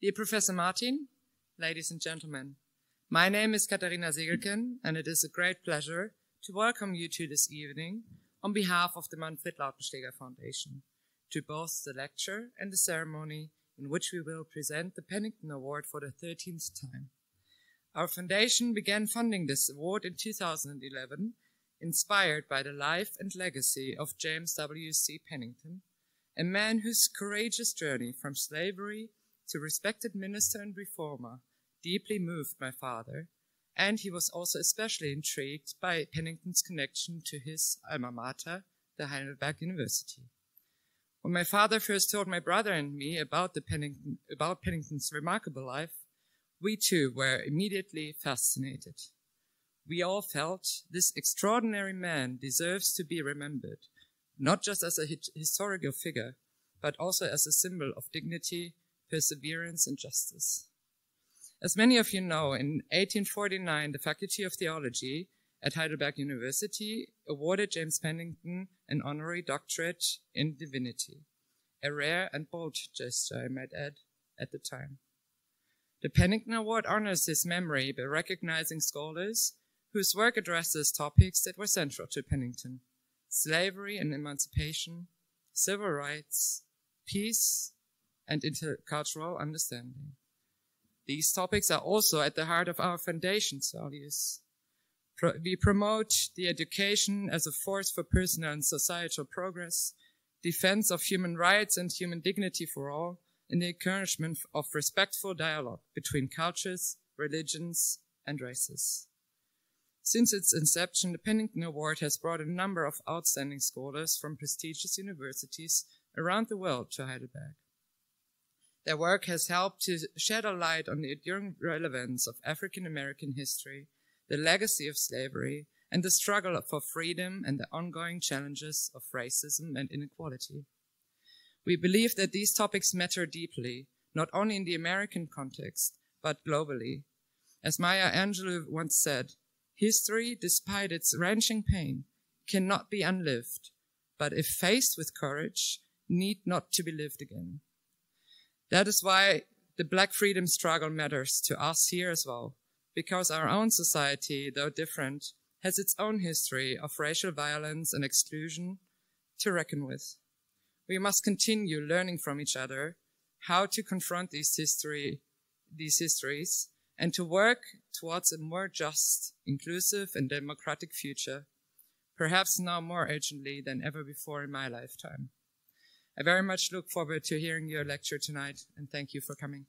Dear Professor Martin, ladies and gentlemen, my name is Katharina Segelken, and it is a great pleasure to welcome you to this evening on behalf of the Manfred Lautenschläger Foundation to both the lecture and the ceremony in which we will present the Pennington Award for the 13th time. Our foundation began funding this award in 2011, inspired by the life and legacy of James W.C. Pennington, a man whose courageous journey from slavery to respected minister and reformer deeply moved my father, and he was also especially intrigued by Pennington's connection to his alma mater, the Heidelberg University. When my father first told my brother and me about Pennington's remarkable life, we too were immediately fascinated. We all felt this extraordinary man deserves to be remembered, not just as a historical figure, but also as a symbol of dignity, perseverance, and justice. As many of you know, in 1849, the Faculty of Theology at Heidelberg University awarded James Pennington an honorary doctorate in divinity, a rare and bold gesture, I might add, at the time. The Pennington Award honors his memory by recognizing scholars whose work addresses topics that were central to Pennington: slavery and emancipation, civil rights, peace, and intercultural understanding. These topics are also at the heart of our foundation's values. We promote the education as a force for personal and societal progress, defense of human rights and human dignity for all, and the encouragement of respectful dialogue between cultures, religions, and races. Since its inception, the Pennington Award has brought a number of outstanding scholars from prestigious universities around the world to Heidelberg. Their work has helped to shed a light on the enduring relevance of African American history, the legacy of slavery, and the struggle for freedom and the ongoing challenges of racism and inequality. We believe that these topics matter deeply, not only in the American context, but globally. As Maya Angelou once said, history, despite its wrenching pain, cannot be unlived, but if faced with courage, need not to be lived again. That is why the Black freedom struggle matters to us here as well, because our own society, though different, has its own history of racial violence and exclusion to reckon with. We must continue learning from each other how to confront these histories and to work towards a more just, inclusive, and democratic future, perhaps now more urgently than ever before in my lifetime. I very much look forward to hearing your lecture tonight, and thank you for coming.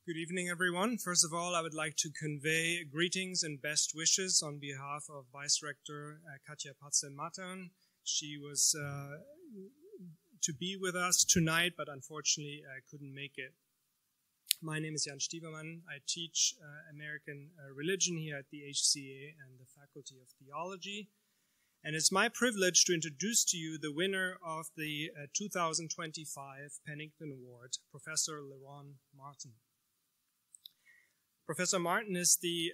Good evening, everyone. First of all, I would like to convey greetings and best wishes on behalf of Vice Rector Katja Patzel-Mattern. She was to be with us tonight, but unfortunately couldn't make it. My name is Jan Stiebermann. I teach American religion here at the HCA and the Faculty of Theology. And it's my privilege to introduce to you the winner of the 2025 Pennington Award, Professor Lerone Martin. Professor Martin is the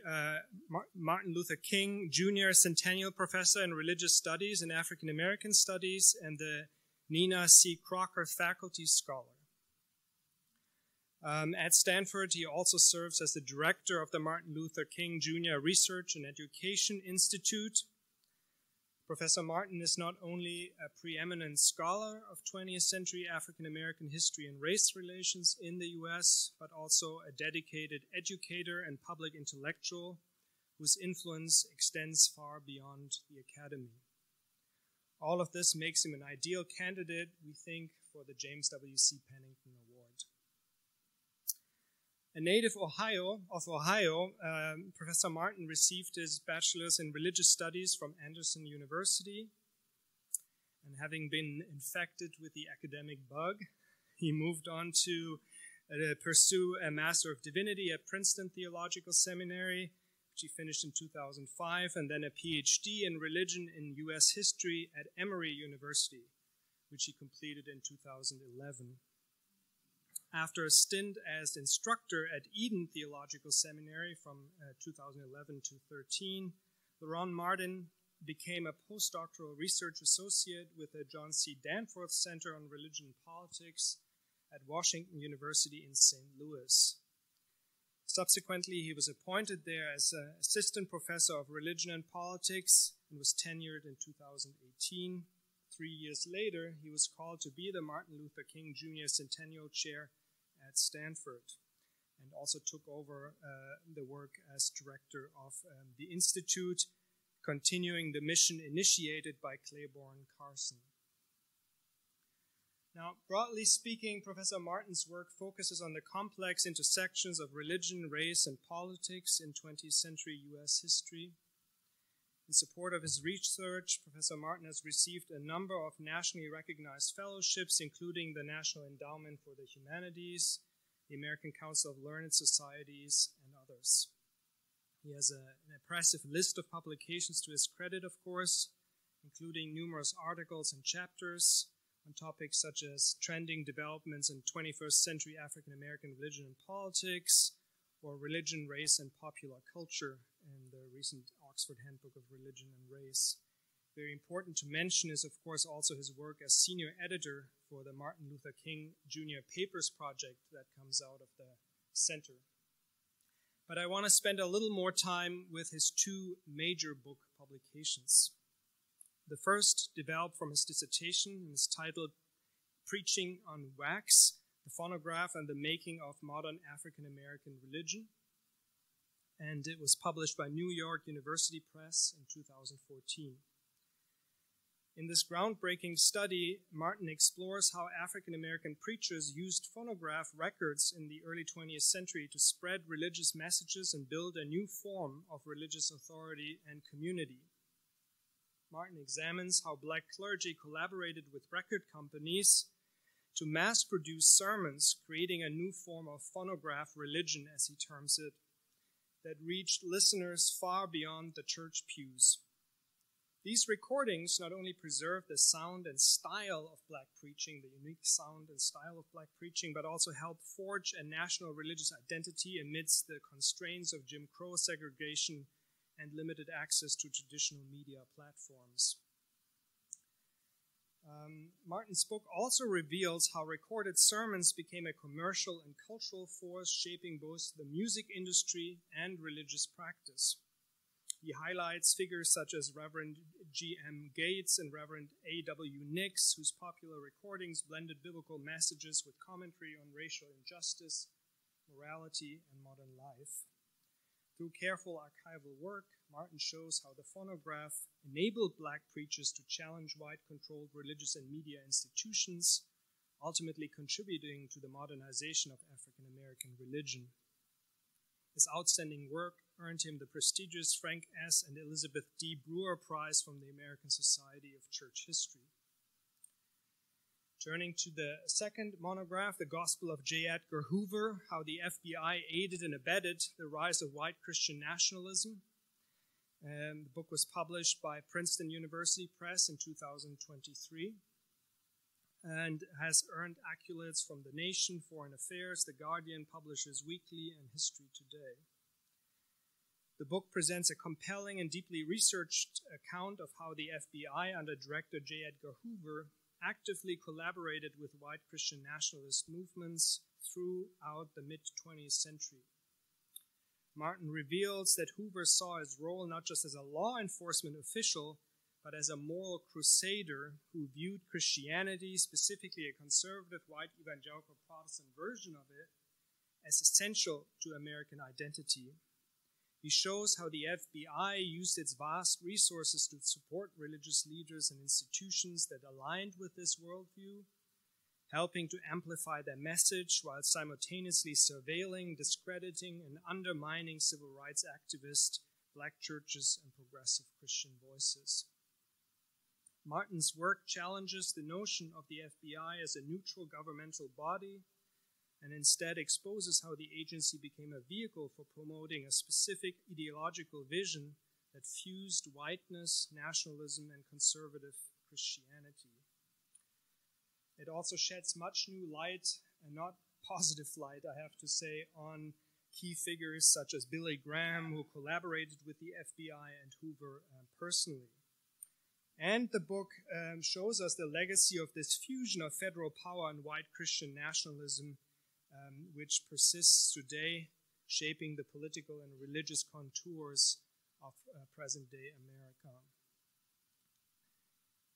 Martin Luther King Jr. Centennial Professor in Religious Studies and African American Studies and the Nina C. Crocker Faculty Scholar. At Stanford, he also serves as the director of the Martin Luther King Jr. Research and Education Institute. Professor Martin is not only a preeminent scholar of 20th century African American history and race relations in the US, but also a dedicated educator and public intellectual whose influence extends far beyond the academy. All of this makes him an ideal candidate, we think, for the James W.C. Pennington Award. A native of Ohio, Professor Martin received his bachelor's in religious studies from Anderson University. And having been infected with the academic bug, he moved on to pursue a Master of Divinity at Princeton Theological Seminary, which he finished in 2005, and then a PhD in religion in U.S. history at Emory University, which he completed in 2011. After a stint as instructor at Eden Theological Seminary from 2011 to 13, Lerone Martin became a postdoctoral research associate with the John C. Danforth Center on Religion and Politics at Washington University in St. Louis. Subsequently, he was appointed there as an assistant professor of religion and politics and was tenured in 2018. 3 years later, he was called to be the Martin Luther King Jr. Centennial Chair at Stanford, and also took over the work as director of the Institute, continuing the mission initiated by Claiborne Carson. Now, broadly speaking, Professor Martin's work focuses on the complex intersections of religion, race, and politics in 20th century U.S. history. In support of his research, Professor Martin has received a number of nationally recognized fellowships, including the National Endowment for the Humanities, the American Council of Learned Societies, and others. He has an impressive list of publications to his credit, of course, including numerous articles and chapters on topics such as trending developments in 21st century African American religion and politics, or religion, race, and popular culture in the recent Oxford Handbook of Religion and Race. Very important to mention is, of course, also his work as senior editor for the Martin Luther King Jr. Papers Project that comes out of the center. But I want to spend a little more time with his two major book publications. The first developed from his dissertation and is titled Preaching on Wax, the Phonograph and the Making of Modern African American Religion, and it was published by New York University Press in 2014. In this groundbreaking study, Martin explores how African American preachers used phonograph records in the early 20th century to spread religious messages and build a new form of religious authority and community. Martin examines how black clergy collaborated with record companies to mass-produce sermons, creating a new form of phonograph religion, as he terms it, that reached listeners far beyond the church pews. These recordings not only preserve the sound and style of black preaching, the unique sound and style of black preaching, but also help forge a national religious identity amidst the constraints of Jim Crow segregation and limited access to traditional media platforms. Martin's book also reveals how recorded sermons became a commercial and cultural force shaping both the music industry and religious practice. He highlights figures such as Reverend G.M. Gates and Reverend A.W. Nix, whose popular recordings blended biblical messages with commentary on racial injustice, morality, and modern life. Through careful archival work, Martin shows how the phonograph enabled black preachers to challenge white-controlled religious and media institutions, ultimately contributing to the modernization of African American religion. His outstanding work earned him the prestigious Frank S. and Elizabeth D. Brewer Prize from the American Society of Church History. Turning to the second monograph, The Gospel of J. Edgar Hoover, How the FBI Aided and Abetted the Rise of White Christian Nationalism. The book was published by Princeton University Press in 2023 and has earned accolades from The Nation, Foreign Affairs, The Guardian, Publishers Weekly, and History Today. The book presents a compelling and deeply researched account of how the FBI under Director J. Edgar Hoover actively collaborated with white Christian nationalist movements throughout the mid-20th century. Martin reveals that Hoover saw his role not just as a law enforcement official, but as a moral crusader who viewed Christianity, specifically a conservative white evangelical Protestant version of it, as essential to American identity. He shows how the FBI used its vast resources to support religious leaders and institutions that aligned with this worldview, helping to amplify their message while simultaneously surveilling, discrediting, and undermining civil rights activists, black churches, and progressive Christian voices. Martin's work challenges the notion of the FBI as a neutral governmental body and instead exposes how the agency became a vehicle for promoting a specific ideological vision that fused whiteness, nationalism, and conservative Christianity. It also sheds much new light and not positive light, I have to say, on key figures such as Billy Graham, who collaborated with the FBI, and Hoover personally. And the book shows us the legacy of this fusion of federal power and white Christian nationalism, which persists today, shaping the political and religious contours of present-day America.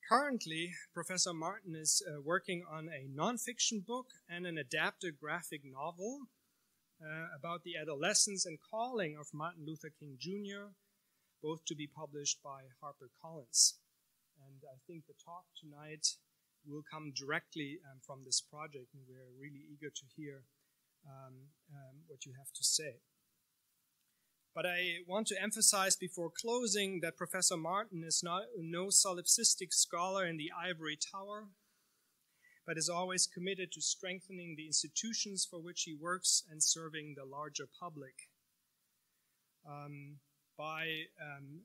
Currently, Professor Martin is working on a nonfiction book and an adapted graphic novel about the adolescence and calling of Martin Luther King Jr., both to be published by HarperCollins. And I think the talk tonight will come directly from this project, and we're really eager to hear what you have to say. But I want to emphasize before closing that Professor Martin is no solipsistic scholar in the ivory tower, but is always committed to strengthening the institutions for which he works and serving the larger public. By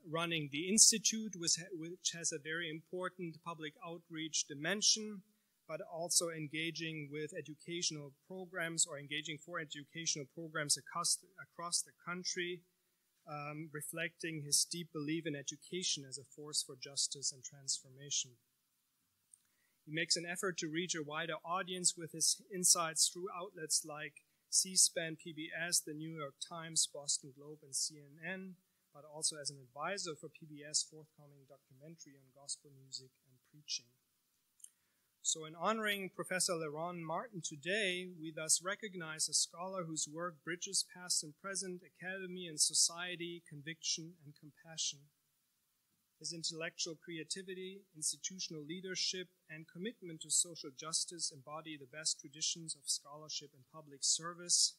running the Institute, which has a very important public outreach dimension, but also engaging with educational programs or engaging for educational programs across the country, reflecting his deep belief in education as a force for justice and transformation. He makes an effort to reach a wider audience with his insights through outlets like C-SPAN, PBS, the New York Times, Boston Globe, and CNN, but also as an advisor for PBS' forthcoming documentary on gospel music and preaching. So in honoring Professor Lerone Martin today, we thus recognize a scholar whose work bridges past and present, academy and society, conviction and compassion. His intellectual creativity, institutional leadership, and commitment to social justice embody the best traditions of scholarship and public service.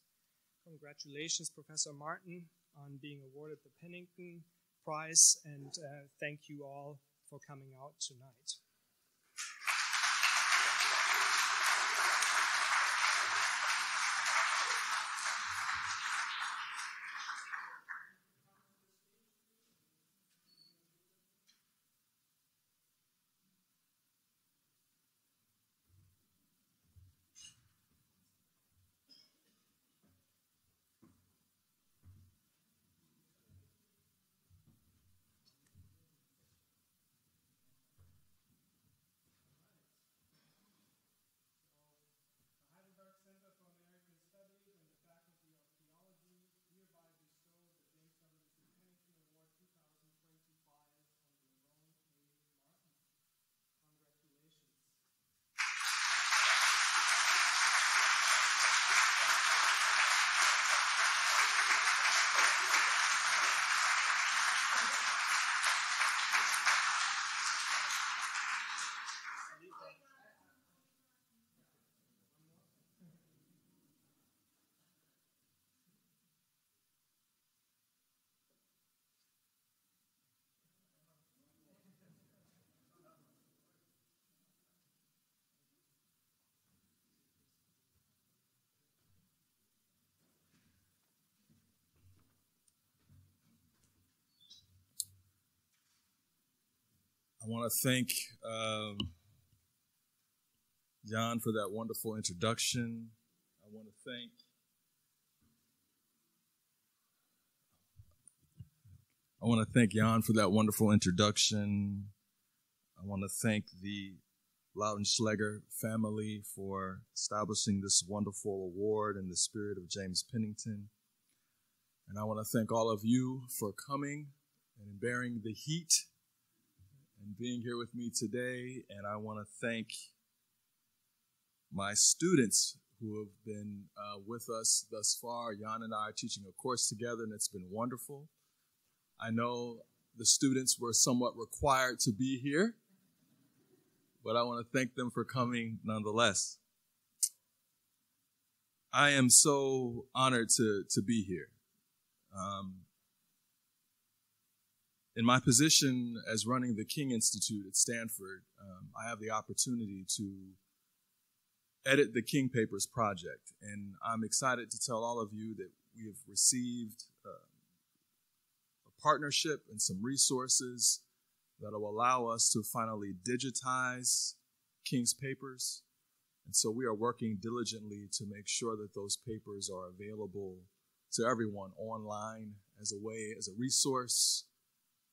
Congratulations, Professor Martin, on being awarded the Pennington Prize, and thank you all for coming out tonight. The Heidelberg Center for American Studies and the Faculty of Theology hereby bestow the James W.C. Pennington Award 2025 on Lerone A. Martin. Congratulations. I want to thank Jan for that wonderful introduction. I want to thank Jan for that wonderful introduction. I want to thank the Lautenschläger family for establishing this wonderful award in the spirit of James Pennington. And I want to thank all of you for coming and bearing the heat and being here with me today. And I want to thank my students who have been with us thus far. Jan and I are teaching a course together, and it's been wonderful. I know the students were somewhat required to be here, but I want to thank them for coming nonetheless. I am so honored to be here. In my position as running the King Institute at Stanford, I have the opportunity to edit the King Papers project, and I'm excited to tell all of you that we have received a partnership and some resources that will allow us to finally digitize King's Papers And so we are working diligently to make sure that those papers are available to everyone online as a way, as a resource,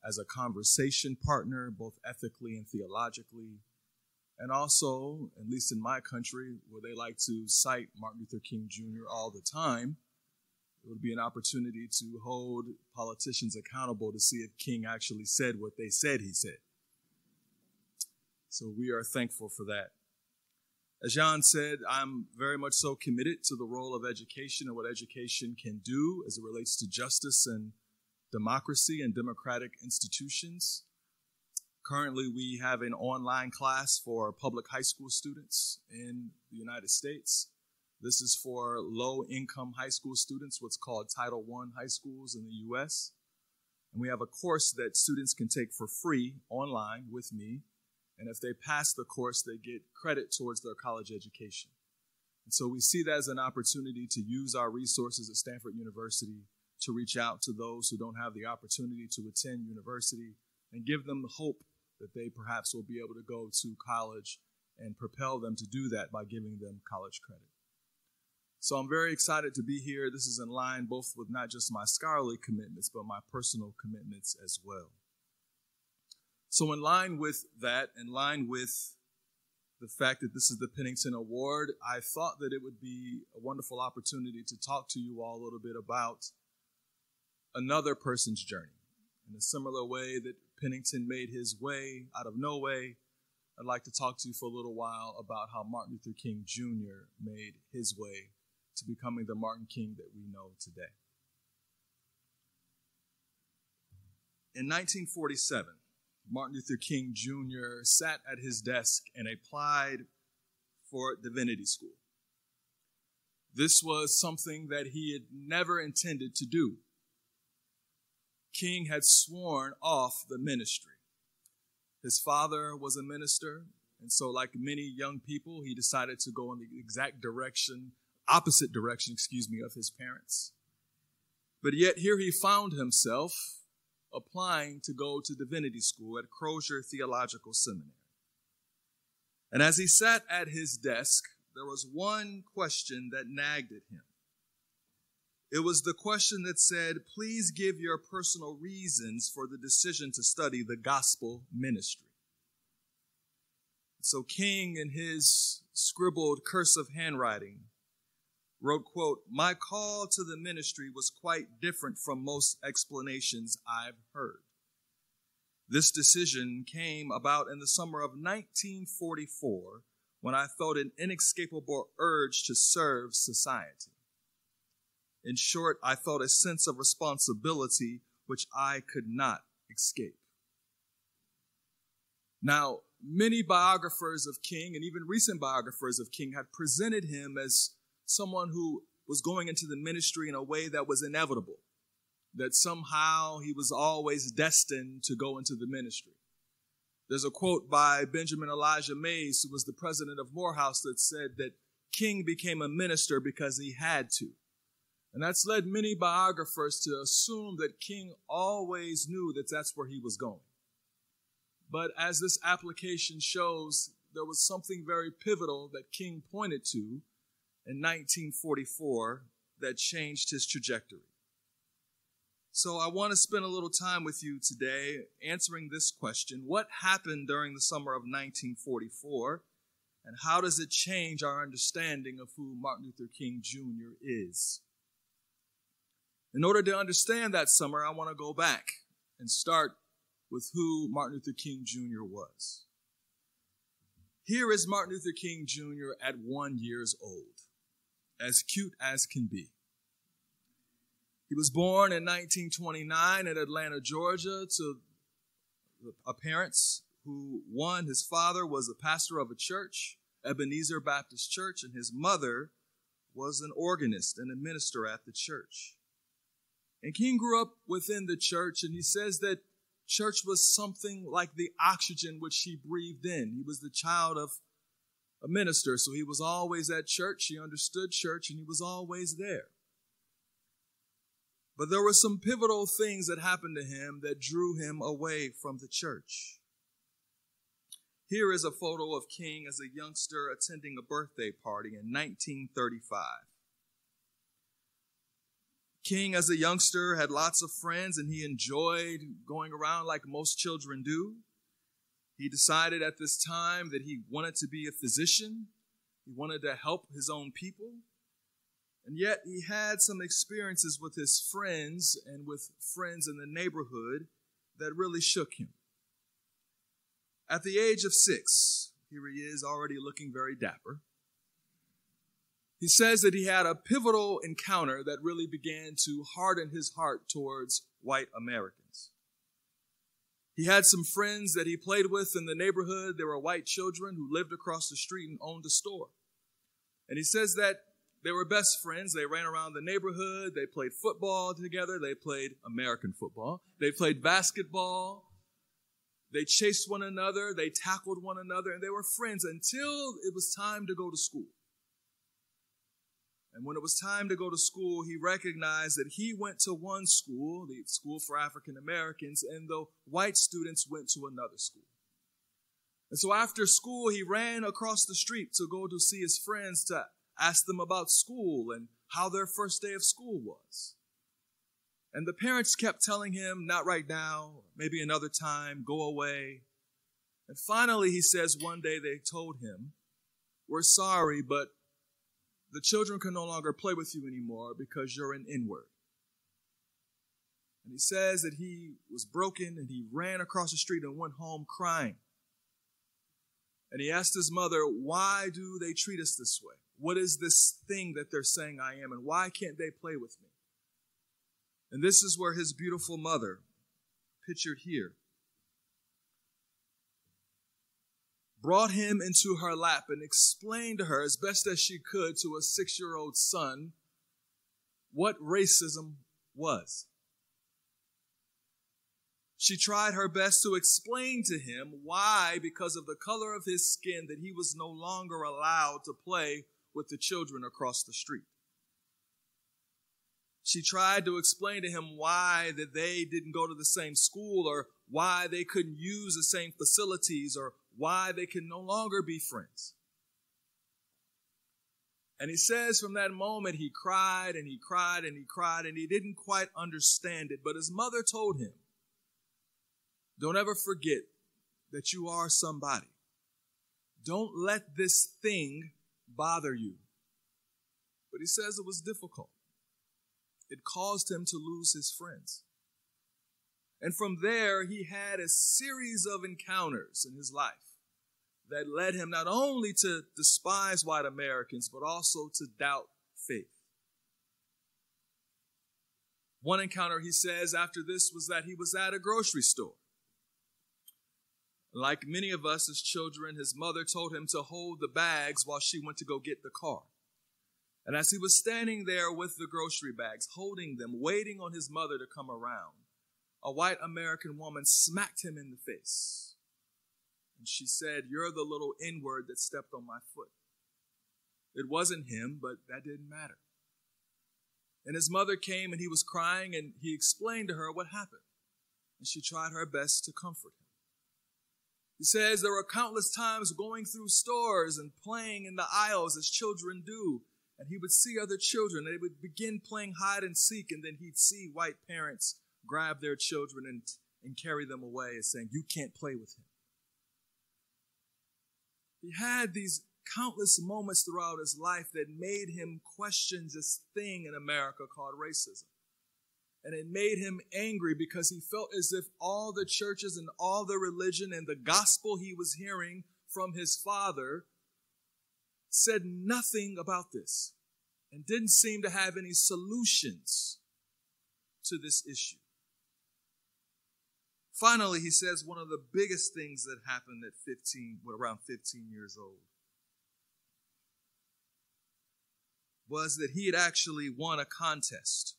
as a conversation partner, both ethically and theologically. And also, at least in my country, where they like to cite Martin Luther King Jr. all the time, it would be an opportunity to hold politicians accountable to see if King actually said what they said he said. So we are thankful for that. As Jan said, I'm very much so committed to the role of education and what education can do as it relates to justice and democracy and democratic institutions. Currently, we have an online class for public high school students in the United States. This is for low-income high school students, what's called Title I high schools in the U.S. And we have a course that students can take for free online with me. And if they pass the course, they get credit towards their college education. And so we see that as an opportunity to use our resources at Stanford University to reach out to those who don't have the opportunity to attend university and give them the hope that they perhaps will be able to go to college and propel them to do that by giving them college credit. So I'm very excited to be here. This is in line both with not just my scholarly commitments, but my personal commitments as well. So in line with that, in line with the fact that this is the Pennington Award, I thought that it would be a wonderful opportunity to talk to you all a little bit about another person's journey. In a similar way that Pennington made his way out of no way, I'd like to talk to you for a little while about how Martin Luther King Jr. made his way to becoming the Martin King that we know today. In 1947, Martin Luther King Jr. sat at his desk and applied for divinity school. This was something that he had never intended to do. King had sworn off the ministry. His father was a minister, and so like many young people, he decided to go in the opposite direction, of his parents. But yet here he found himself applying to go to divinity school at Crozier Theological Seminary. And as he sat at his desk, there was one question that nagged at him. It was the question that said, please give your personal reasons for the decision to study the gospel ministry. So King, in his scribbled cursive handwriting, wrote, quote, "My call to the ministry was quite different from most explanations I've heard. This decision came about in the summer of 1944 when I felt an inescapable urge to serve society. In short, I felt a sense of responsibility which I could not escape." Now, many biographers of King and even recent biographers of King had presented him as someone who was going into the ministry in a way that was inevitable, that somehow he was always destined to go into the ministry. There's a quote by Benjamin Elijah Mays, who was the president of Morehouse, that said that King became a minister because he had to. And that's led many biographers to assume that King always knew that that's where he was going. But as this application shows, there was something very pivotal that King pointed to in 1944 that changed his trajectory. So I want to spend a little time with you today answering this question: what happened during the summer of 1944, and how does it change our understanding of who Martin Luther King Jr. is? In order to understand that summer, I want to go back and start with who Martin Luther King Jr. was. Here is Martin Luther King Jr. at 1 year old, as cute as can be. He was born in 1929 in Atlanta, Georgia, to parents who, one, his father was a pastor of a church, Ebenezer Baptist Church, and his mother was an organist and a minister at the church. And King grew up within the church, and he says that church was something like the oxygen which he breathed in. He was the child of a minister, so he was always at church. He understood church, and he was always there. But there were some pivotal things that happened to him that drew him away from the church. Here is a photo of King as a youngster attending a birthday party in 1935. King, as a youngster, had lots of friends, and he enjoyed going around like most children do. He decided at this time that he wanted to be a physician. He wanted to help his own people. And yet he had some experiences with his friends and with friends in the neighborhood that really shook him. At the age of 6, here he is already looking very dapper. He says that he had a pivotal encounter that really began to harden his heart towards white Americans. He had some friends that he played with in the neighborhood. They were white children who lived across the street and owned a store. And he says that they were best friends. They ran around the neighborhood. They played football together. They played American football. They played basketball. They chased one another. They tackled one another. And they were friends until it was time to go to school. And when it was time to go to school, he recognized that he went to one school, the School for African Americans, and the white students went to another school. And so after school, he ran across the street to go to see his friends to ask them about school and how their first day of school was. And the parents kept telling him, not right now, maybe another time, go away. And finally, he says one day they told him, we're sorry, but the children can no longer play with you anymore because you're an N-word. And he says that he was broken and he ran across the street and went home crying. And he asked his mother, why do they treat us this way? What is this thing that they're saying I am, and why can't they play with me? And this is where his beautiful mother, pictured here, brought him into her lap and explained to her as best as she could to a 6-year-old son what racism was. She tried her best to explain to him why, because of the color of his skin, that he was no longer allowed to play with the children across the street. She tried to explain to him why that they didn't go to the same school, or why they couldn't use the same facilities, or why they can no longer be friends. And he says from that moment he cried and he cried and he cried, and he didn't quite understand it. But his mother told him, don't ever forget that you are somebody. Don't let this thing bother you. But he says it was difficult. It caused him to lose his friends. And from there, he had a series of encounters in his life that led him not only to despise white Americans, but also to doubt faith. One encounter, he says, after this was that he was at a grocery store. Like many of us as children, his mother told him to hold the bags while she went to go get the car. And as he was standing there with the grocery bags, holding them, waiting on his mother to come around, a white American woman smacked him in the face. And she said, you're the little N-word that stepped on my foot. It wasn't him, but that didn't matter. And his mother came and he was crying, and he explained to her what happened. And she tried her best to comfort him. He says there were countless times going through stores and playing in the aisles as children do. And he would see other children, and they would begin playing hide and seek, and then he'd see white parents grab their children and carry them away and saying, you can't play with him. He had these countless moments throughout his life that made him question this thing in America called racism. And it made him angry because he felt as if all the churches and all the religion and the gospel he was hearing from his father said nothing about this and didn't seem to have any solutions to this issue. Finally, he says one of the biggest things that happened at around 15 years old was that he had actually won a contest.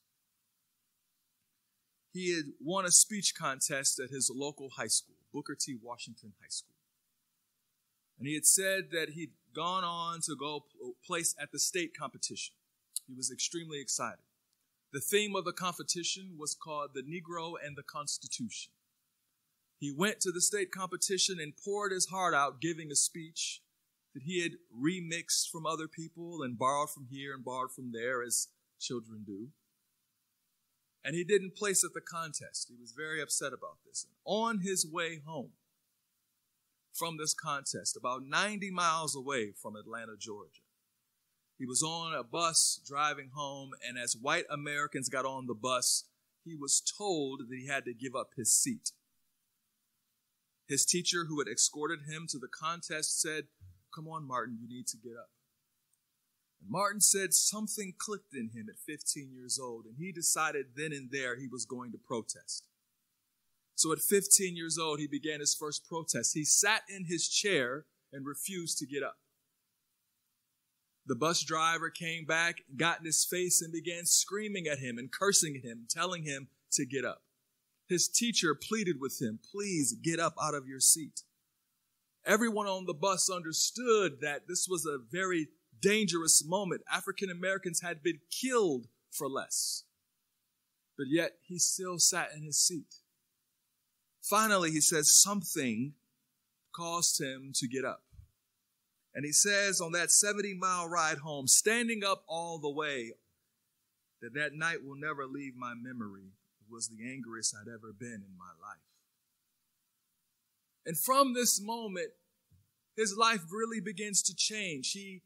He had won a speech contest at his local high school, Booker T. Washington High School. And he had said that he'd gone on to go place at the state competition. He was extremely excited. The theme of the competition was called The Negro and the Constitution. He went to the state competition and poured his heart out giving a speech that he had remixed from other people and borrowed from here and borrowed from there, as children do. And he didn't place at the contest. He was very upset about this. And on his way home from this contest, about 90 miles away from Atlanta, Georgia, he was on a bus driving home, and as white Americans got on the bus, he was told that he had to give up his seat. His teacher, who had escorted him to the contest, said, "Come on, Martin, you need to get up." And Martin said something clicked in him at 15 years old, and he decided then and there he was going to protest. So at 15 years old, he began his first protest. He sat in his chair and refused to get up. The bus driver came back, got in his face, and began screaming at him and cursing at him, telling him to get up. His teacher pleaded with him, "Please get up out of your seat." Everyone on the bus understood that this was a very dangerous moment. African Americans had been killed for less. But yet he still sat in his seat. Finally, he says something caused him to get up. And he says on that 70-mile ride home, standing up all the way, that night will never leave my memory. It was the angriest I'd ever been in my life. And from this moment, his life really begins to change. He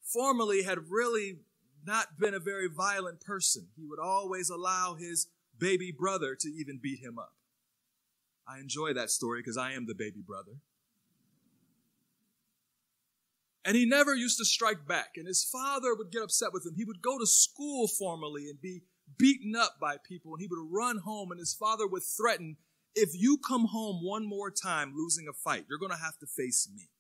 formerly had really not been a very violent person. He would always allow his baby brother to even beat him up. I enjoy that story because I am the baby brother. And he never used to strike back. And his father would get upset with him. He would go to school formerly and be beaten up by people. And he would run home, and his father would threaten, "If you come home one more time losing a fight, you're going to have to face me."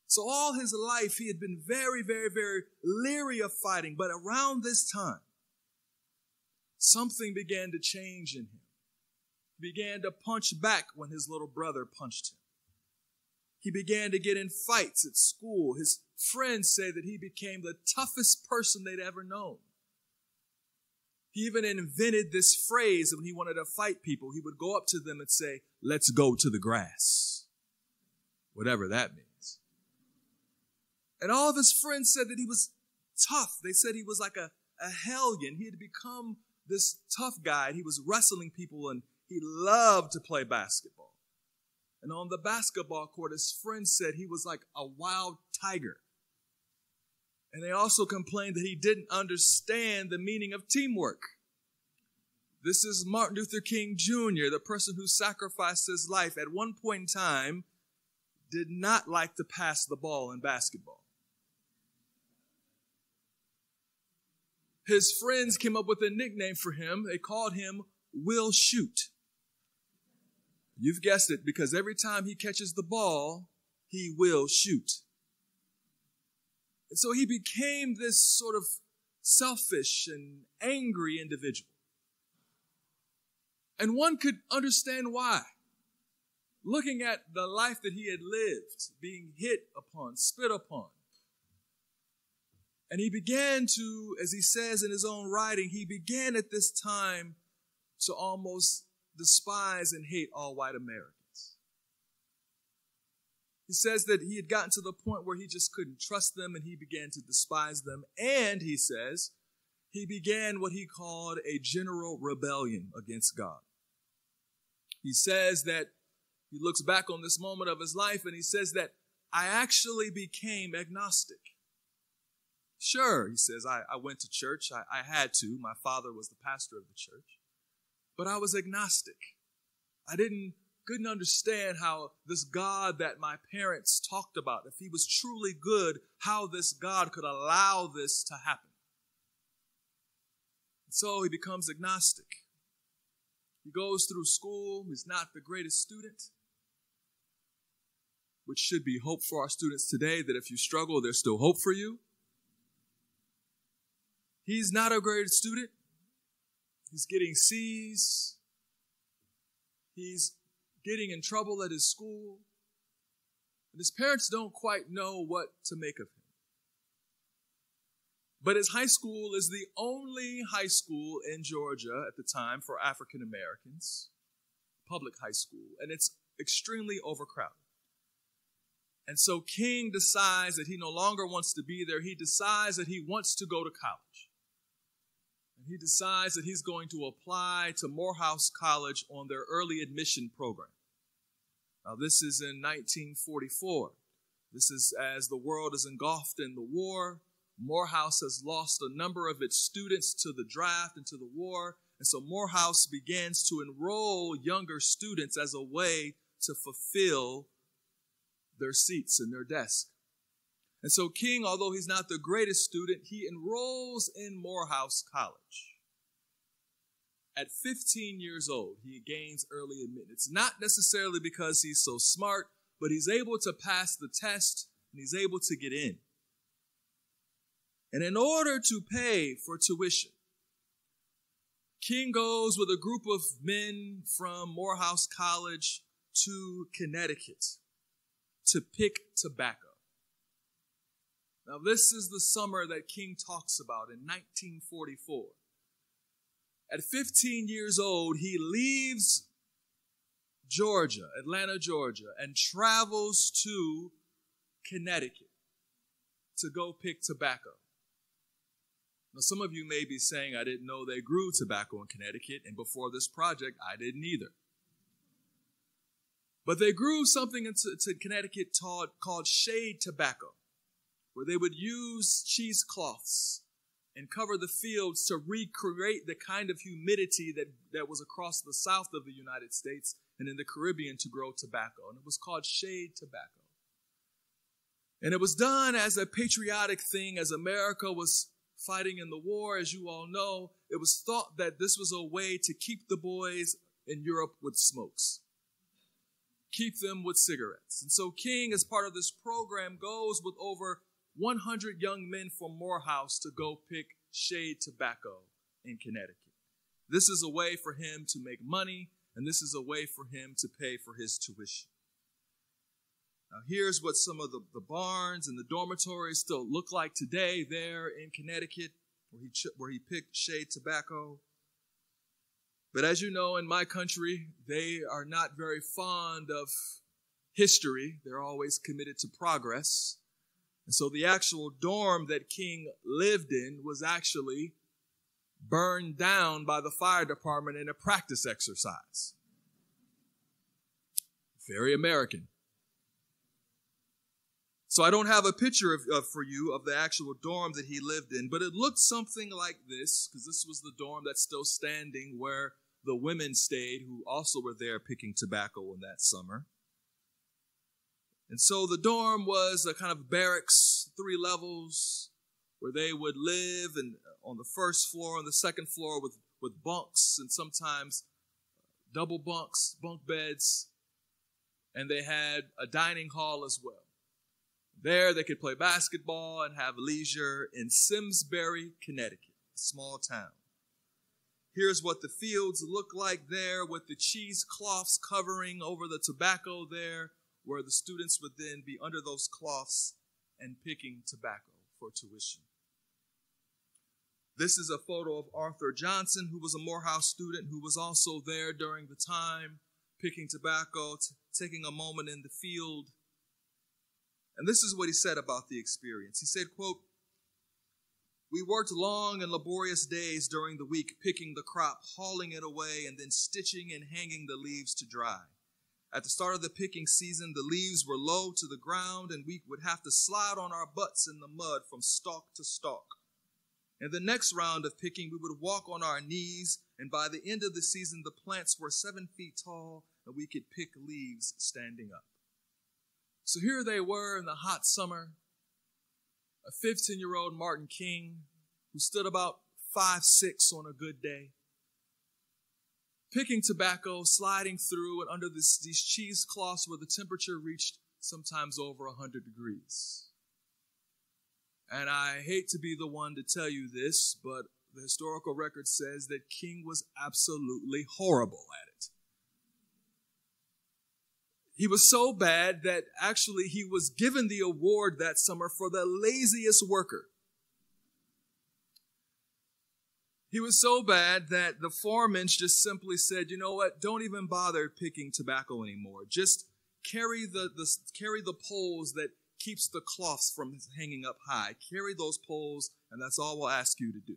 So all his life, he had been very, very, very leery of fighting. But around this time, something began to change in him. He began to punch back when his little brother punched him. He began to get in fights at school. His friends say that he became the toughest person they'd ever known. He even invented this phrase when he wanted to fight people. He would go up to them and say, "Let's go to the grass," whatever that means. And all of his friends said that he was tough. They said he was like a hellion. He had become this tough guy. He was wrestling people, and he loved to play basketball. And on the basketball court, his friends said he was like a wild tiger. And they also complained that he didn't understand the meaning of teamwork. This is Martin Luther King Jr., the person who sacrificed his life at one point in time, did not like to pass the ball in basketball. His friends came up with a nickname for him. They called him Will Shoot. You've guessed it, because every time he catches the ball, he will shoot. And so he became this sort of selfish and angry individual. And one could understand why. Looking at the life that he had lived, being hit upon, spit upon. And he began to, as he says in his own writing, he began at this time to almost despise and hate all white Americans. He says that he had gotten to the point where he just couldn't trust them, and he began to despise them. And he says he began what he called a general rebellion against God. He says that he looks back on this moment of his life, and he says that I actually became agnostic. Sure, he says, I went to church. I had to. My father was the pastor of the church. But I was agnostic. I couldn't understand how this God that my parents talked about, if he was truly good, how this God could allow this to happen. And so he becomes agnostic. He goes through school. He's not the greatest student, which should be hope for our students today, that if you struggle, there's still hope for you. He's not a great student. He's getting C's. He's getting in trouble at his school. And his parents don't quite know what to make of him. But his high school is the only high school in Georgia at the time for African Americans. public high school, and it's extremely overcrowded. And so King decides that he no longer wants to be there. He decides that he wants to go to college. And he decides that he's going to apply to Morehouse College on their early admission program. Now, this is in 1944. This is as the world is engulfed in the war. Morehouse has lost a number of its students to the draft and to the war. And so Morehouse begins to enroll younger students as a way to fulfill their seats in their desk. And so King, although he's not the greatest student, he enrolls in Morehouse College. At 15 years old, he gains early admittance. Not necessarily because he's so smart, but he's able to pass the test and he's able to get in. And in order to pay for tuition, King goes with a group of men from Morehouse College to Connecticut to pick tobacco. Now, this is the summer that King talks about in 1944. At 15 years old, he leaves Georgia, Atlanta, Georgia, and travels to Connecticut to go pick tobacco. Now, some of you may be saying, I didn't know they grew tobacco in Connecticut, and before this project, I didn't either. But they grew something in Connecticut called shade tobacco, where they would use cheesecloths and cover the fields to recreate the kind of humidity that was across the south of the United States and in the Caribbean to grow tobacco. And it was called shade tobacco. And it was done as a patriotic thing as America was fighting in the war. As you all know, it was thought that this was a way to keep the boys in Europe with smokes, keep them with cigarettes. And so King, as part of this program, goes with over 100 young men from Morehouse to go pick shade tobacco in Connecticut. This is a way for him to make money, and this is a way for him to pay for his tuition. Now, here's what some of the barns and the dormitories still look like today there in Connecticut, where he picked shade tobacco. But as you know, in my country, they are not very fond of history. They're always committed to progress. And so the actual dorm that King lived in was actually burned down by the fire department in a practice exercise. Very American. So I don't have a picture for you of the actual dorm that he lived in, but it looked something like this, because this was the dorm that's still standing where the women stayed who also were there picking tobacco in that summer. And so the dorm was a kind of barracks, 3 levels, where they would live, and on the first floor, on the second floor with bunks and sometimes double bunks, bunk beds, and they had a dining hall as well. There they could play basketball and have leisure in Simsbury, Connecticut, a small town. Here's what the fields look like there with the cheesecloths covering over the tobacco there, where the students would then be under those cloths and picking tobacco for tuition. This is a photo of Arthur Johnson, who was a Morehouse student who was also there during the time, picking tobacco, taking a moment in the field. And this is what he said about the experience. He said, quote, "We worked long and laborious days during the week, picking the crop, hauling it away, and then stitching and hanging the leaves to dry. At the start of the picking season, the leaves were low to the ground, and we would have to slide on our butts in the mud from stalk to stalk. In the next round of picking, we would walk on our knees, and by the end of the season, the plants were 7 feet tall, and we could pick leaves standing up." So here they were in the hot summer, a 15-year-old Martin King, who stood about 5'6" on a good day, picking tobacco, sliding through and under these cheesecloths where the temperature reached sometimes over 100 degrees. And I hate to be the one to tell you this, but the historical record says that King was absolutely horrible at it. He was so bad that actually he was given the award that summer for the laziest worker. He was so bad that the foreman just simply said, you know what, don't even bother picking tobacco anymore. Just carry the poles that keeps the cloths from hanging up high. Carry those poles, and that's all we'll ask you to do.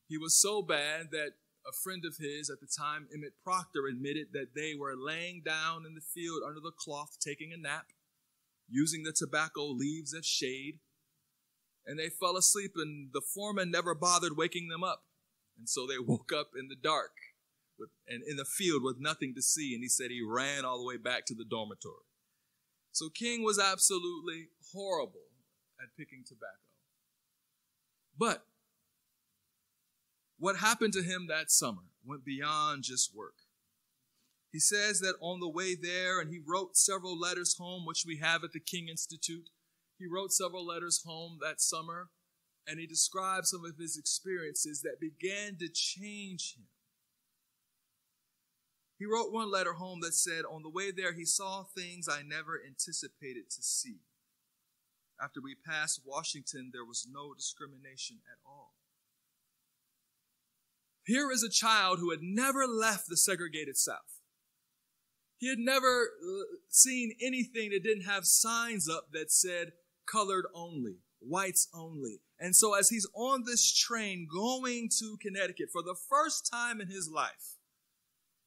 He was so bad that a friend of his at the time, Emmett Proctor, admitted that they were laying down in the field under the cloth, taking a nap, using the tobacco leaves as shade, and they fell asleep, and the foreman never bothered waking them up. And so they woke up in the dark and in the field with nothing to see, and he said he ran all the way back to the dormitory. So King was absolutely horrible at picking tobacco. But what happened to him that summer went beyond just work. He says that on the way there, and he wrote several letters home, which we have at the King Institute. He wrote several letters home that summer, and he described some of his experiences that began to change him. He wrote one letter home that said, on the way there, he saw things I never anticipated to see. After we passed Washington, there was no discrimination at all. Here is a child who had never left the segregated South. He had never seen anything that didn't have signs up that said colored only, whites only. And so as he's on this train going to Connecticut for the first time in his life,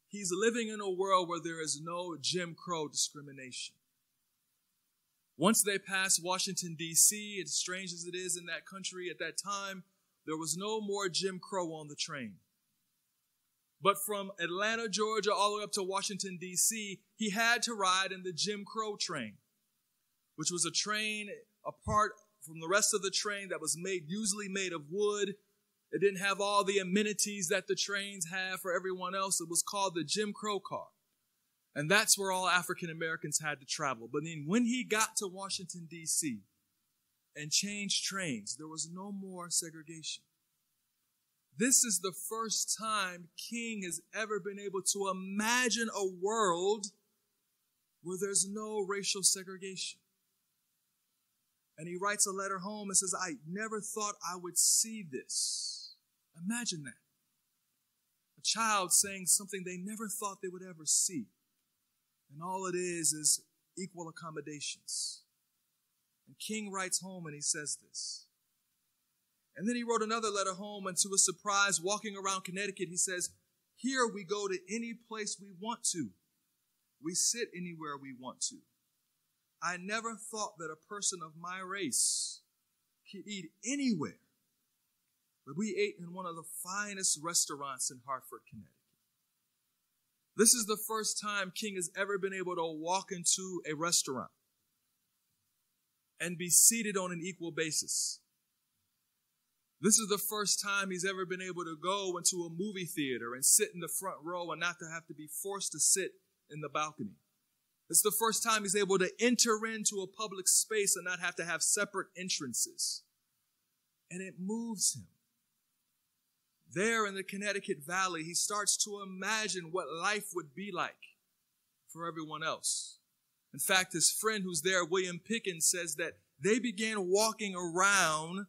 he's living in a world where there is no Jim Crow discrimination. Once they passed Washington, D.C., as strange as it is in that country at that time, there was no more Jim Crow on the train. But from Atlanta, Georgia, all the way up to Washington, D.C., he had to ride in the Jim Crow train, which was a train apart from the rest of the train that was usually made of wood. It didn't have all the amenities that the trains have for everyone else. It was called the Jim Crow car. And that's where all African Americans had to travel. But then when he got to Washington, D.C. and changed trains, there was no more segregation. This is the first time King has ever been able to imagine a world where there's no racial segregation. And he writes a letter home and says, I never thought I would see this. Imagine that. A child saying something they never thought they would ever see. And all it is equal accommodations. And King writes home and he says this. And then he wrote another letter home, and to his surprise, walking around Connecticut, he says, here we go to any place we want to. We sit anywhere we want to. I never thought that a person of my race could eat anywhere. But we ate in one of the finest restaurants in Hartford, Connecticut. This is the first time King has ever been able to walk into a restaurant and be seated on an equal basis. This is the first time he's ever been able to go into a movie theater and sit in the front row and not to have to be forced to sit in the balcony. It's the first time he's able to enter into a public space and not have to have separate entrances. And it moves him. There in the Connecticut Valley, he starts to imagine what life would be like for everyone else. In fact, his friend who's there, William Pickens, says that they began walking around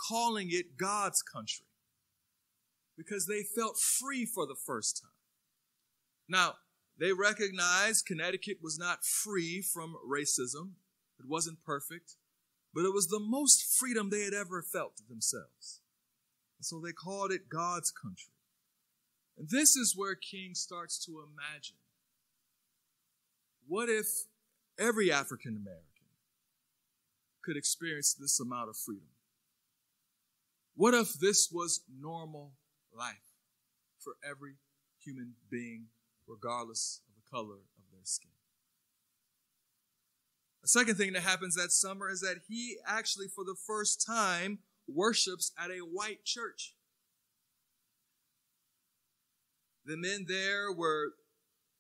calling it God's country because they felt free for the first time. Now, they recognized Connecticut was not free from racism. It wasn't perfect, but it was the most freedom they had ever felt themselves. And so they called it God's country. And this is where King starts to imagine, what if every African American could experience this amount of freedom? What if this was normal life for every human being, regardless of the color of their skin? The second thing that happens that summer is that he actually, for the first time, worships at a white church. The men there were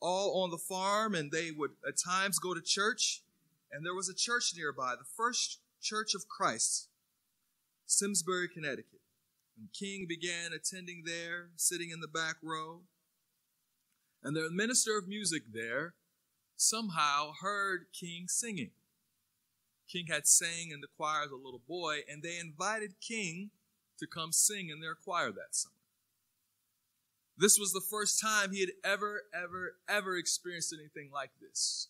all on the farm, and they would at times go to church, and there was a church nearby, the First Church of Christ, Simsbury, Connecticut. And King began attending there, sitting in the back row. And the minister of music there somehow heard King singing. King had sang in the choir as a little boy, and they invited King to come sing in their choir that summer. This was the first time he had ever experienced anything like this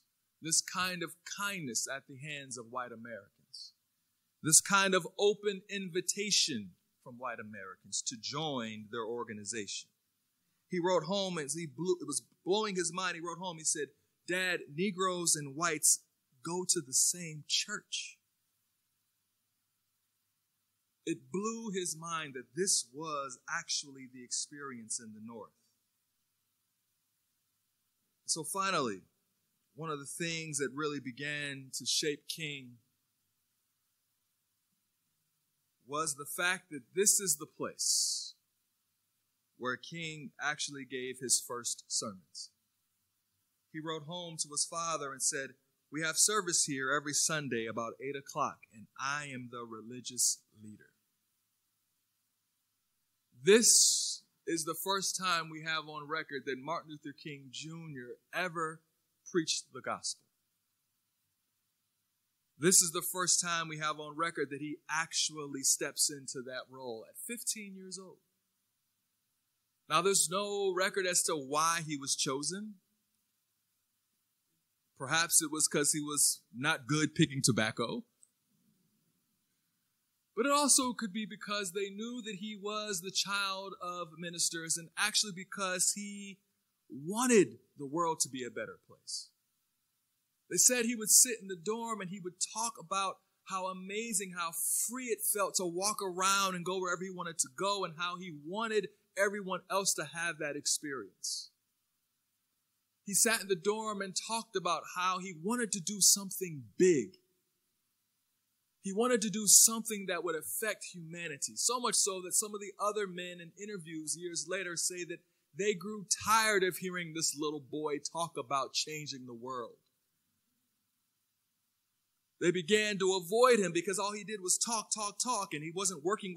kind of kindness at the hands of white Americans, this kind of open invitation from white Americans to join their organization. He wrote home, as it was blowing his mind, he wrote home, he said, "Dad, Negroes and whites go to the same church." It blew his mind that this was actually the experience in the North. So finally, one of the things that really began to shape King was the fact that this is the place where King actually gave his first sermons. He wrote home to his father and said, "We have service here every Sunday about 8 o'clock, and I am the religious leader." This is the first time we have on record that Martin Luther King Jr. ever preached the gospel. This is the first time we have on record that he actually steps into that role at 15 years old. Now, there's no record as to why he was chosen. Perhaps it was because he was not good picking tobacco. But it also could be because they knew that he was the child of ministers, and actually because he wanted the world to be a better place. They said he would sit in the dorm and he would talk about how amazing, how free it felt to walk around and go wherever he wanted to go, and how he wanted everyone else to have that experience. He sat in the dorm and talked about how he wanted to do something big. He wanted to do something that would affect humanity, so much so that some of the other men in interviews years later say that they grew tired of hearing this little boy talk about changing the world. They began to avoid him because all he did was talk, and he wasn't working.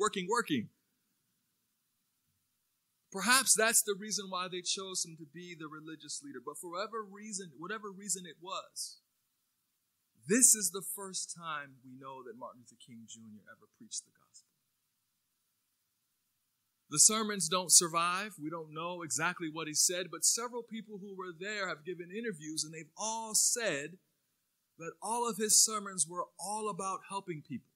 Perhaps that's the reason why they chose him to be the religious leader. But for whatever reason it was, this is the first time we know that Martin Luther King Jr. ever preached the gospel. The sermons don't survive. We don't know exactly what he said, but several people who were there have given interviews, and they've all said that all of his sermons were all about helping people.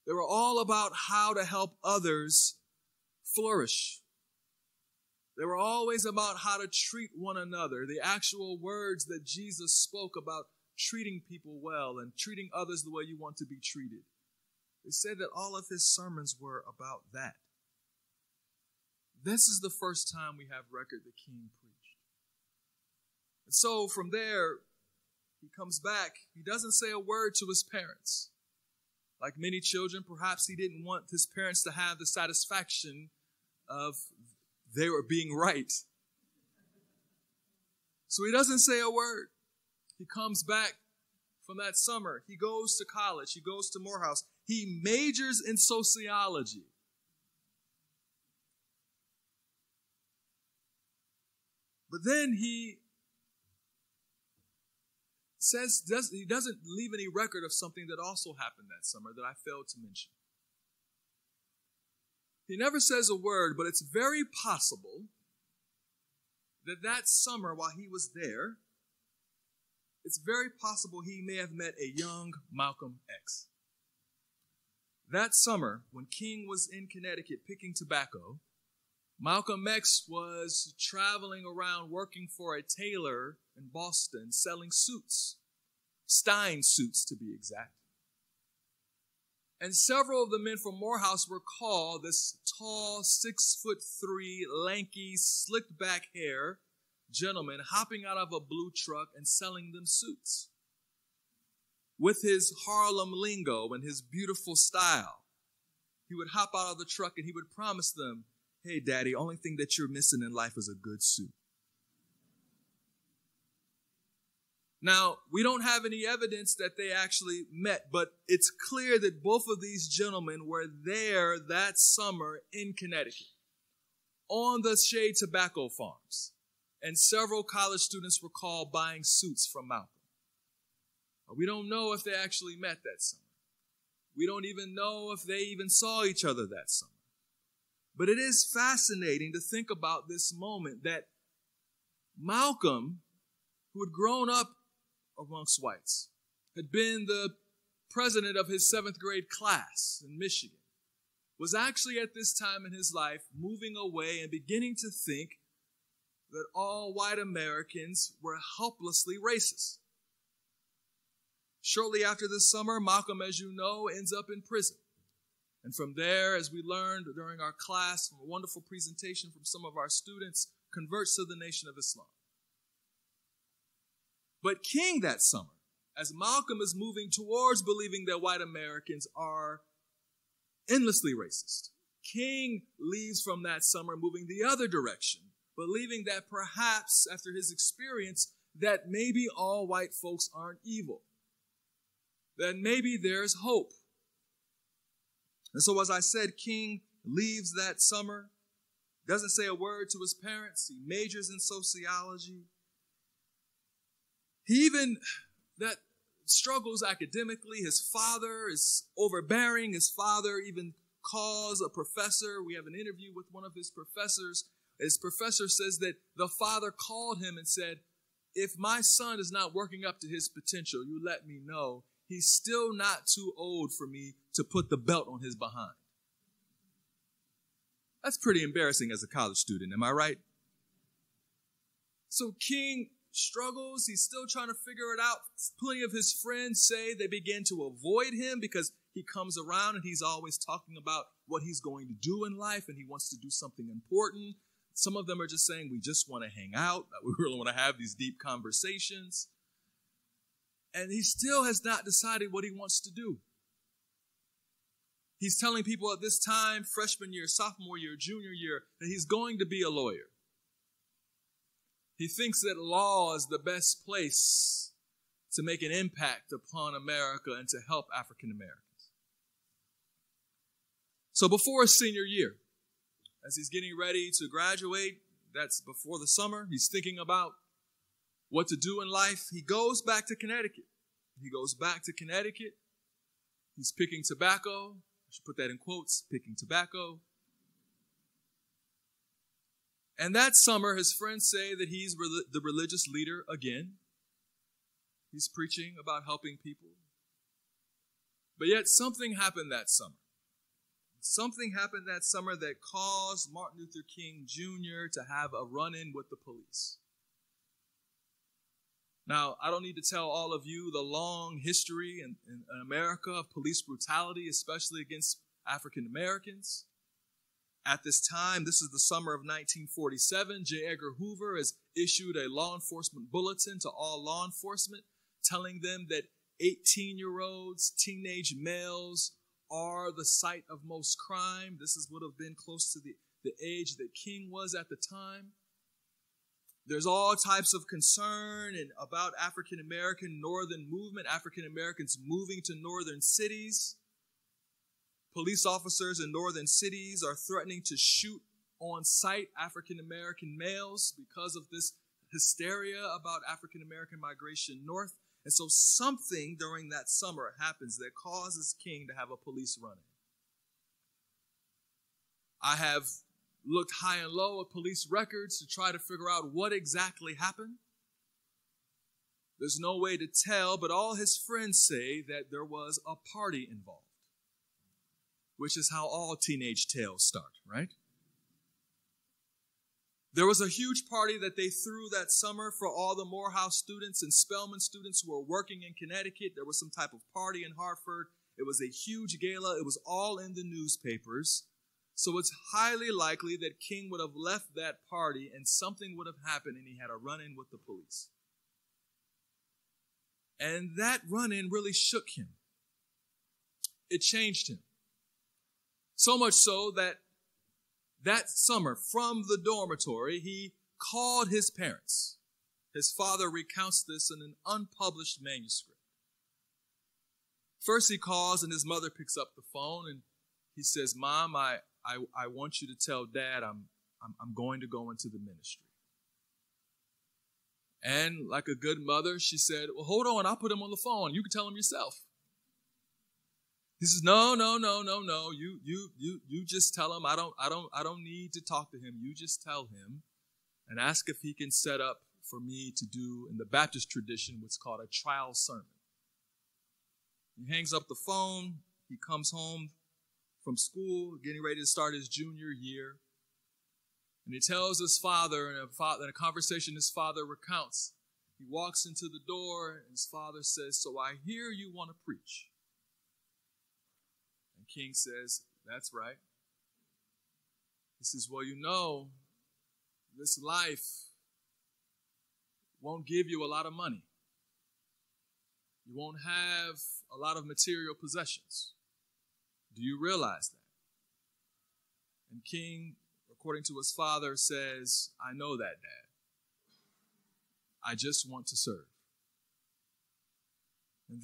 They were all about how to help others flourish. They were always about how to treat one another. The actual words that Jesus spoke about treating people well and treating others the way you want to be treated. They said that all of his sermons were about that. This is the first time we have record that King preached. And so from there, he comes back. He doesn't say a word to his parents. Like many children, perhaps he didn't want his parents to have the satisfaction of they were being right. So he doesn't say a word. He comes back from that summer. He goes to college. He goes to Morehouse. He majors in sociology. But then he says he doesn't leave any record of something that also happened that summer that I failed to mention. He never says a word, but it's very possible that summer while he was there, it's very possible he may have met a young Malcolm X. That summer, when King was in Connecticut picking tobacco, Malcolm X was traveling around working for a tailor in Boston selling suits, Stein suits to be exact. And several of the men from Morehouse recall this tall, 6'3", lanky, slicked back hair gentleman hopping out of a blue truck and selling them suits. With his Harlem lingo and his beautiful style, he would hop out of the truck and he would promise them, "Hey, Daddy, only thing that you're missing in life is a good suit." Now, we don't have any evidence that they actually met, but it's clear that both of these gentlemen were there that summer in Connecticut on the shade tobacco farms, and several college students recall buying suits from Malcolm. We don't know if they actually met that summer. We don't even know if they even saw each other that summer. But it is fascinating to think about this moment that Malcolm, who had grown up amongst whites, had been the president of his 7th grade class in Michigan, was actually at this time in his life moving away and beginning to think that all white Americans were helplessly racist. Shortly after this summer, Malcolm, as you know, ends up in prison. And from there, as we learned during our class, from a wonderful presentation from some of our students, converts to the Nation of Islam. But King that summer, as Malcolm is moving towards believing that white Americans are endlessly racist, King leaves from that summer moving the other direction, believing that perhaps after his experience that maybe all white folks aren't evil, that maybe there's hope. And so as I said, King leaves that summer, doesn't say a word to his parents. He majors in sociology. He even that struggles academically. His father is overbearing. His father even calls a professor. We have an interview with one of his professors. His professor says that the father called him and said, if my son is not working up to his potential, you let me know. He's still not too old for me to put the belt on his behind. That's pretty embarrassing as a college student, am I right? So King struggles. He's still trying to figure it out. Plenty of his friends say they begin to avoid him because he comes around and he's always talking about what he's going to do in life and he wants to do something important. Some of them are just saying, we just want to hang out. We really want to have these deep conversations. And he still has not decided what he wants to do. He's telling people at this time, freshman year, sophomore year, junior year, that he's going to be a lawyer. He thinks that law is the best place to make an impact upon America and to help African Americans. So before his senior year, as he's getting ready to graduate, that's before the summer, he's thinking about what to do in life. He goes back to Connecticut. He's picking tobacco. I should put that in quotes, picking tobacco. And that summer, his friends say that he's the religious leader again. He's preaching about helping people. But yet something happened that summer. Something happened that summer that caused Martin Luther King Jr. to have a run-in with the police. Now, I don't need to tell all of you the long history in America of police brutality, especially against African Americans. At this time, this is the summer of 1947, J. Edgar Hoover has issued a law enforcement bulletin to all law enforcement, telling them that 18-year-olds, teenage males, are the site of most crime. This would have been close to the age that King was at the time. There's all types of concern about African-American northern movement, African-Americans moving to northern cities. Police officers in northern cities are threatening to shoot on sight African-American males because of this hysteria about African-American migration north. And so something during that summer happens that causes King to have a police run-in. I have looked high and low at police records to try to figure out what exactly happened. There's no way to tell, but all his friends say that there was a party involved, which is how all teenage tales start, right? There was a huge party that they threw that summer for all the Morehouse students and Spelman students who were working in Connecticut. There was some type of party in Hartford. It was a huge gala. It was all in the newspapers. So it's highly likely that King would have left that party and something would have happened and he had a run-in with the police. And that run-in really shook him. It changed him. So much so that summer from the dormitory, he called his parents. His father recounts this in an unpublished manuscript. First he calls and his mother picks up the phone and he says, "Mom, I want you to tell Dad I'm going to go into the ministry." And like a good mother, she said, "Well, hold on, I'll put him on the phone. You can tell him yourself." He says, no. You just tell him. I don't need to talk to him. You just tell him and ask if he can set up for me to do in the Baptist tradition what's called a trial sermon. He hangs up the phone. He comes home from school, getting ready to start his junior year. And he tells his father, in a conversation his father recounts, he walks into the door, and his father says, "So I hear you want to preach." And King says, "That's right." He says, "Well, you know, this life won't give you a lot of money. You won't have a lot of material possessions. Do you realize that?" And King, according to his father, says, "I know that, Dad. I just want to serve." And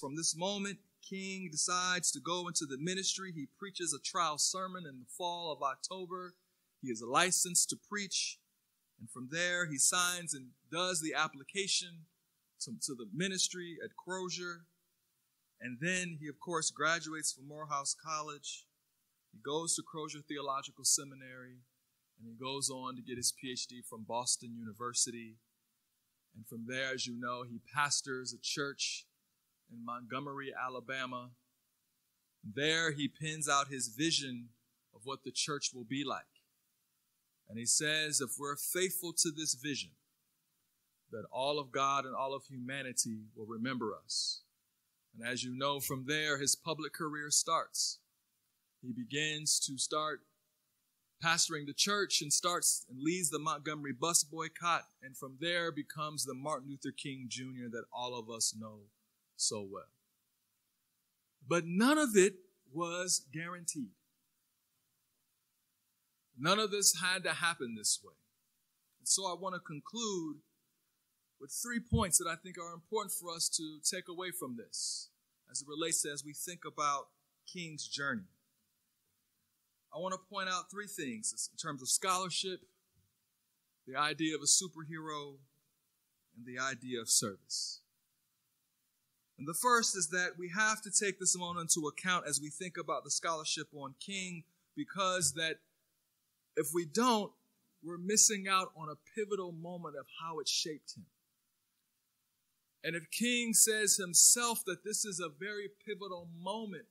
from this moment, King decides to go into the ministry. He preaches a trial sermon in the fall of October. He is licensed to preach. And from there, he signs and does the application to the ministry at Crozier. And then he, of course, graduates from Morehouse College. He goes to Crozier Theological Seminary, and he goes on to get his PhD from Boston University. And from there, as you know, he pastors a church in Montgomery, Alabama. There, he pens out his vision of what the church will be like. And he says, if we're faithful to this vision, that all of God and all of humanity will remember us. And as you know, from there, his public career starts. He begins to start pastoring the church and leads the Montgomery bus boycott. And from there becomes the Martin Luther King Jr. that all of us know so well. But none of it was guaranteed. None of this had to happen this way. And so I want to conclude with 3 points that I think are important for us to take away from this as it relates to as we think about King's journey. I want to point out 3 things in terms of scholarship, the idea of a superhero, and the idea of service. And the first is that we have to take this moment into account as we think about the scholarship on King, because that if we don't, we're missing out on a pivotal moment of how it shaped him. And if King says himself that this is a very pivotal moment,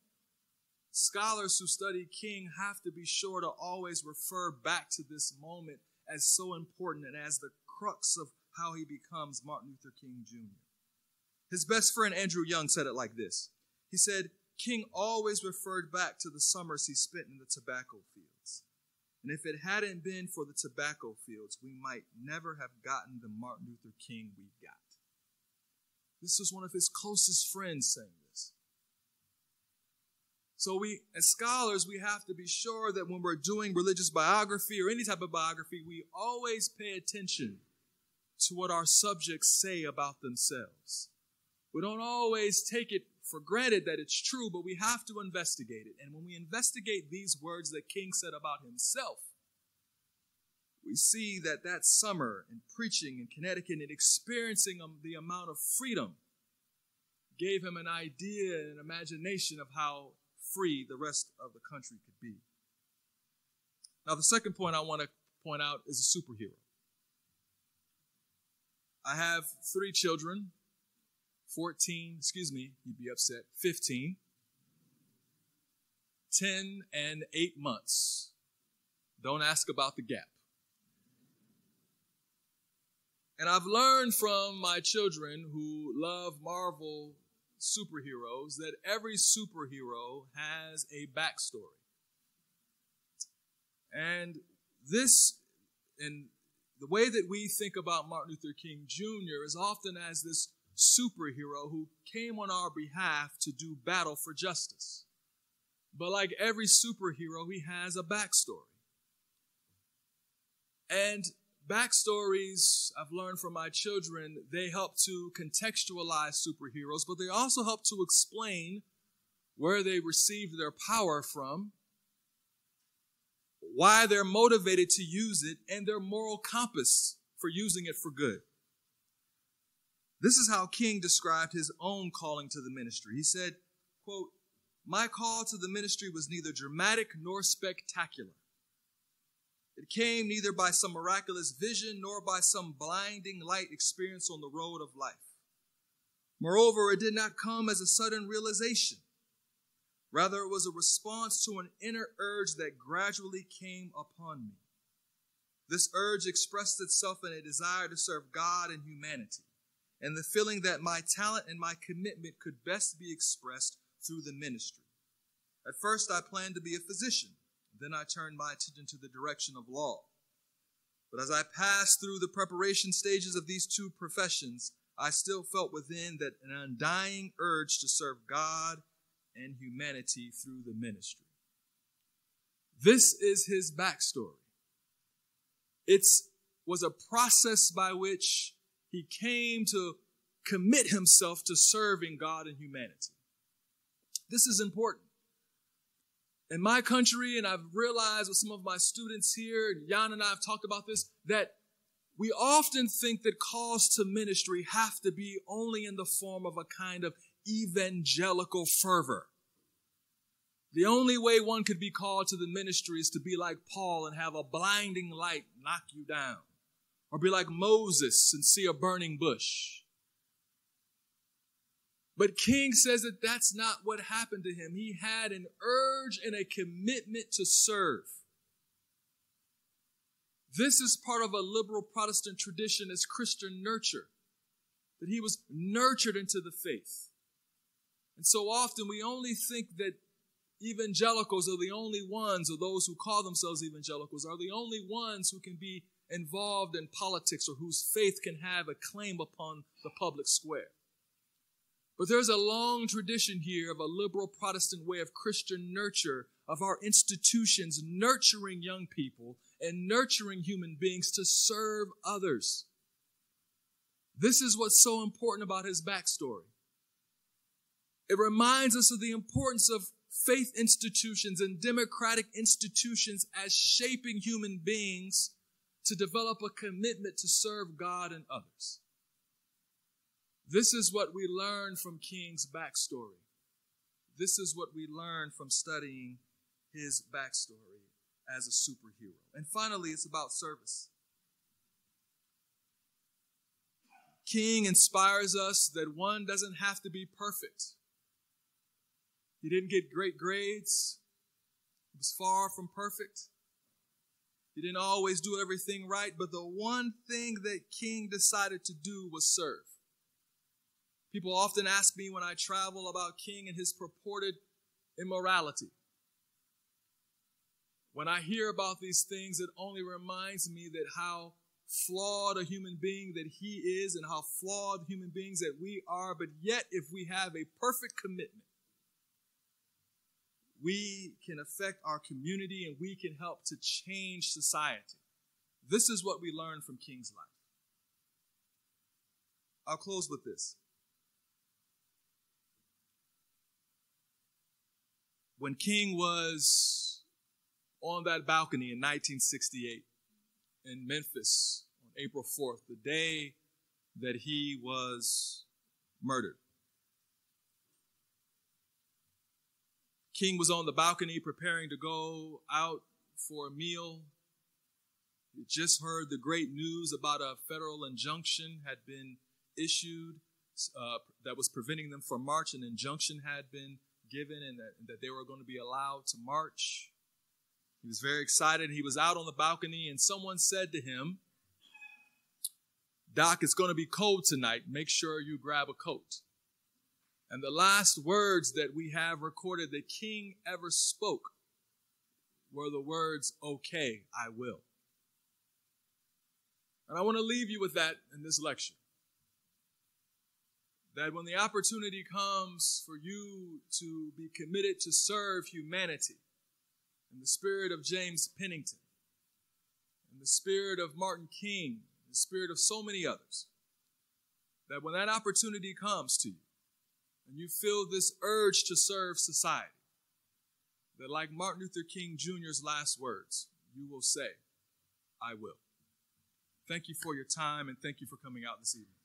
scholars who study King have to be sure to always refer back to this moment as so important and as the crux of how he becomes Martin Luther King Jr. His best friend Andrew Young said it like this. He said, King always referred back to the summers he spent in the tobacco fields. And if it hadn't been for the tobacco fields, we might never have gotten the Martin Luther King we got. This was one of his closest friends saying this. So we, as scholars, we have to be sure that when we're doing religious biography or any type of biography, we always pay attention to what our subjects say about themselves. We don't always take it for granted that it's true, but we have to investigate it. And when we investigate these words that King said about himself, we see that that summer in preaching in Connecticut and experiencing the amount of freedom gave him an idea and an imagination of how free the rest of the country could be. Now, the second point I want to point out is a superhero. I have 3 children, 15, 10 and 8 months. Don't ask about the gap. And I've learned from my children who love Marvel superheroes that every superhero has a backstory. And this, in the way that we think about Martin Luther King Jr. is often as this superhero who came on our behalf to do battle for justice. But like every superhero, he has a backstory. And backstories, I've learned from my children, they help to contextualize superheroes, but they also help to explain where they received their power from, why they're motivated to use it, and their moral compass for using it for good. This is how King described his own calling to the ministry. He said, quote, My call to the ministry was neither dramatic nor spectacular. It came neither by some miraculous vision nor by some blinding light experience on the road of life. Moreover, it did not come as a sudden realization. Rather, it was a response to an inner urge that gradually came upon me. This urge expressed itself in a desire to serve God and humanity, and the feeling that my talent and my commitment could best be expressed through the ministry. At first, I planned to be a physician. Then I turned my attention to the direction of law. But as I passed through the preparation stages of these two professions, I still felt within that an undying urge to serve God and humanity through the ministry. This is his backstory. It was a process by which he came to commit himself to serving God and humanity. This is important. In my country, and I've realized with some of my students here, and Jan and I have talked about this, that we often think that calls to ministry have to be only in the form of a kind of evangelical fervor. The only way one could be called to the ministry is to be like Paul and have a blinding light knock you down, or be like Moses and see a burning bush. But King says that that's not what happened to him. He had an urge and a commitment to serve. This is part of a liberal Protestant tradition as Christian nurture, that he was nurtured into the faith. And so often we only think that evangelicals are the only ones, or those who call themselves evangelicals, are the only ones who can be involved in politics or whose faith can have a claim upon the public square. But there's a long tradition here of a liberal Protestant way of Christian nurture, of our institutions nurturing young people and nurturing human beings to serve others. This is what's so important about his backstory. It reminds us of the importance of faith institutions and democratic institutions as shaping human beings to develop a commitment to serve God and others. This is what we learn from King's backstory. This is what we learn from studying his backstory as a superhero. And finally, it's about service. King inspires us that one doesn't have to be perfect. He didn't get great grades. He was far from perfect. He didn't always do everything right, but the one thing that King decided to do was serve. People often ask me when I travel about King and his purported immorality. When I hear about these things, it only reminds me that how flawed a human being that he is and how flawed human beings that we are. But yet, if we have a perfect commitment, we can affect our community and we can help to change society. This is what we learn from King's life. I'll close with this. When King was on that balcony in 1968 in Memphis on April 4th, the day that he was murdered, King was on the balcony preparing to go out for a meal. He just heard the great news about a federal injunction had been issued that was preventing them from march. An injunction had been given and that they were going to be allowed to march. He was very excited. He was out on the balcony and someone said to him, "Doc, it's going to be cold tonight. Make sure you grab a coat." And the last words that we have recorded that King ever spoke were the words, "Okay, I will." And I want to leave you with that in this lecture. That when the opportunity comes for you to be committed to serve humanity in the spirit of James Pennington, in the spirit of Martin King, in the spirit of so many others, that when that opportunity comes to you and you feel this urge to serve society, that like Martin Luther King Jr.'s last words, you will say, "I will." Thank you for your time and thank you for coming out this evening.